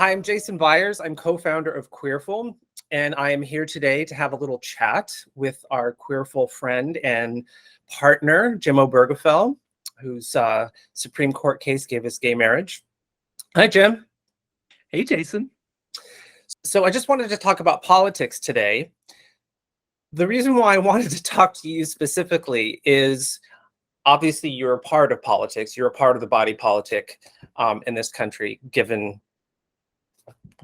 Hi, I'm Jason Byers. I'm co-founder of Queerful, and I am here today to have a little chat with our Queerful friend and partner, Jim Obergefell, whose Supreme Court case gave us gay marriage. Hi, Jim. Hey, Jason. So I just wanted to talk about politics today. The reason why I wanted to talk to you specifically is obviously you're a part of politics. You're a part of the body politic in this country, given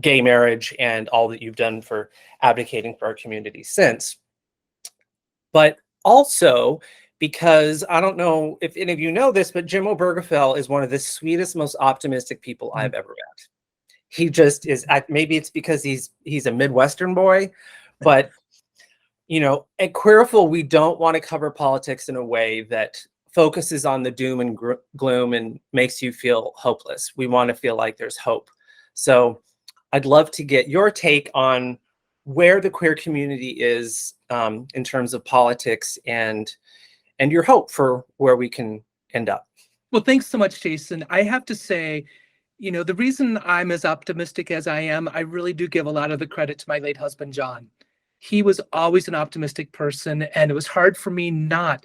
gay marriage and all that you've done for advocating for our community since. But also because I don't know if any of you know this, but Jim Obergefell is one of the sweetest, most optimistic people I've ever met. He just is. Maybe it's because he's a Midwestern boy, but you know, at Queerful, we don't want to cover politics in a way that focuses on the doom and gloom and makes you feel hopeless. We want to feel like there's hope. So I'd love to get your take on where the queer community is in terms of politics and your hope for where we can end up. Well, thanks so much, Jason. I have to say, the reason I'm as optimistic as I am, I really do give a lot of the credit to my late husband, John. He was always an optimistic person, and it was hard for me not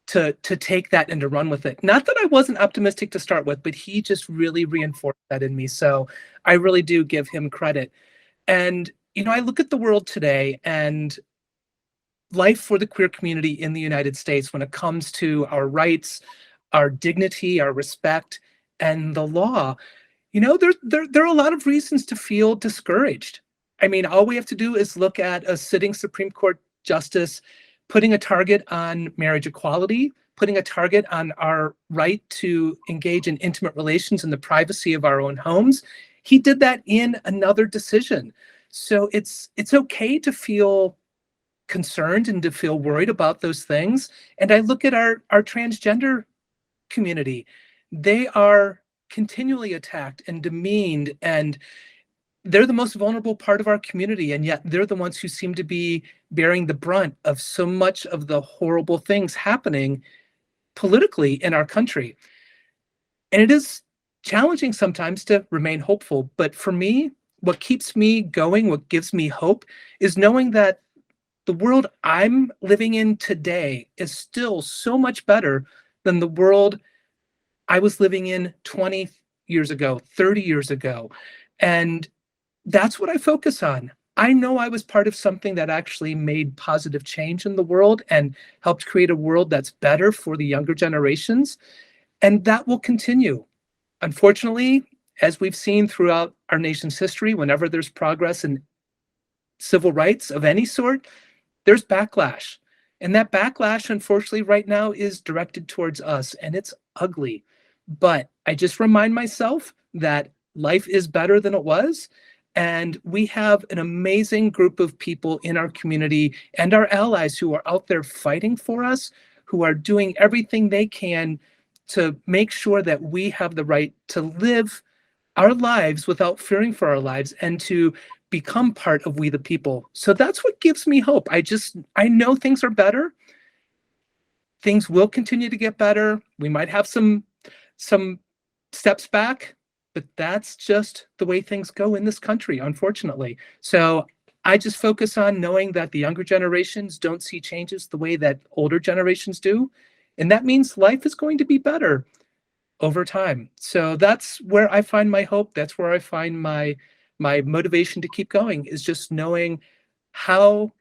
to take that and to run with it. Not that I wasn't optimistic to start with, but he just really reinforced that in me. So I really do give him credit. And, I look at the world today and life for the queer community in the United States when it comes to our rights, our dignity, our respect, and the law, there are a lot of reasons to feel discouraged. I mean, all we have to do is look at a sitting Supreme Court justice putting a target on marriage equality, putting a target on our right to engage in intimate relations in the privacy of our own homes. He did that in another decision. So it's okay to feel concerned and to feel worried about those things. And I look at our transgender community. They are continually attacked and demeaned, and they're the most vulnerable part of our community, and yet they're the ones who seem to be bearing the brunt of so much of the horrible things happening politically in our country. And it is challenging sometimes to remain hopeful, but for me, what keeps me going, what gives me hope, is knowing that the world I'm living in today is still so much better than the world I was living in 20 years ago, 30 years ago. And that's what I focus on. I know I was part of something that actually made positive change in the world and helped create a world that's better for the younger generations. And that will continue. Unfortunately, as we've seen throughout our nation's history, whenever there's progress in civil rights of any sort, there's backlash. And that backlash, unfortunately, right now is directed towards us, and it's ugly. But I just remind myself that life is better than it was. And we have an amazing group of people in our community and our allies who are out there fighting for us, who are doing everything they can to make sure that we have the right to live our lives without fearing for our lives and to become part of we the people. So that's what gives me hope. I know things are better. Things will continue to get better. We might have some steps back, but that's just the way things go in this country, unfortunately. So I just focus on knowing that the younger generations don't see changes the way that older generations do. And that means life is going to be better over time. So that's where I find my hope. That's where I find my motivation to keep going, is just knowing how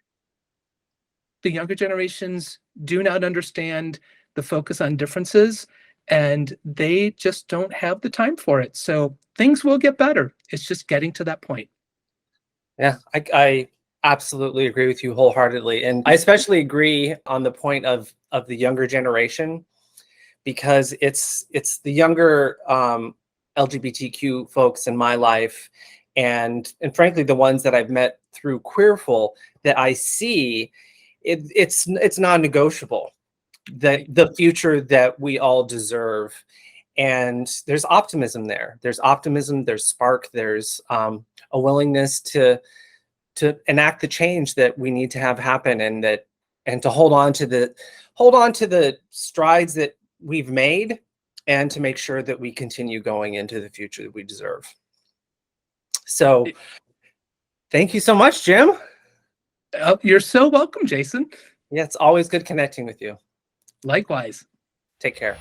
the younger generations do not understand the focus on differences, and they just don't have the time for it. So things will get better. It's just getting to that point. Yeah, I absolutely agree with you wholeheartedly. And I especially agree on the point of the younger generation, because it's the younger LGBTQ folks in my life, and frankly the ones that I've met through Queerful, that I see it's non-negotiable, that the future that we all deserve. And there's optimism there. There's optimism, there's spark, there's a willingness to enact the change that we need to have happen, and to hold on to the strides that we've made, and to make sure that we continue going into the future that we deserve. So thank you so much, Jim. You're so welcome, Jason. Yeah, it's always good connecting with you. Likewise. Take care.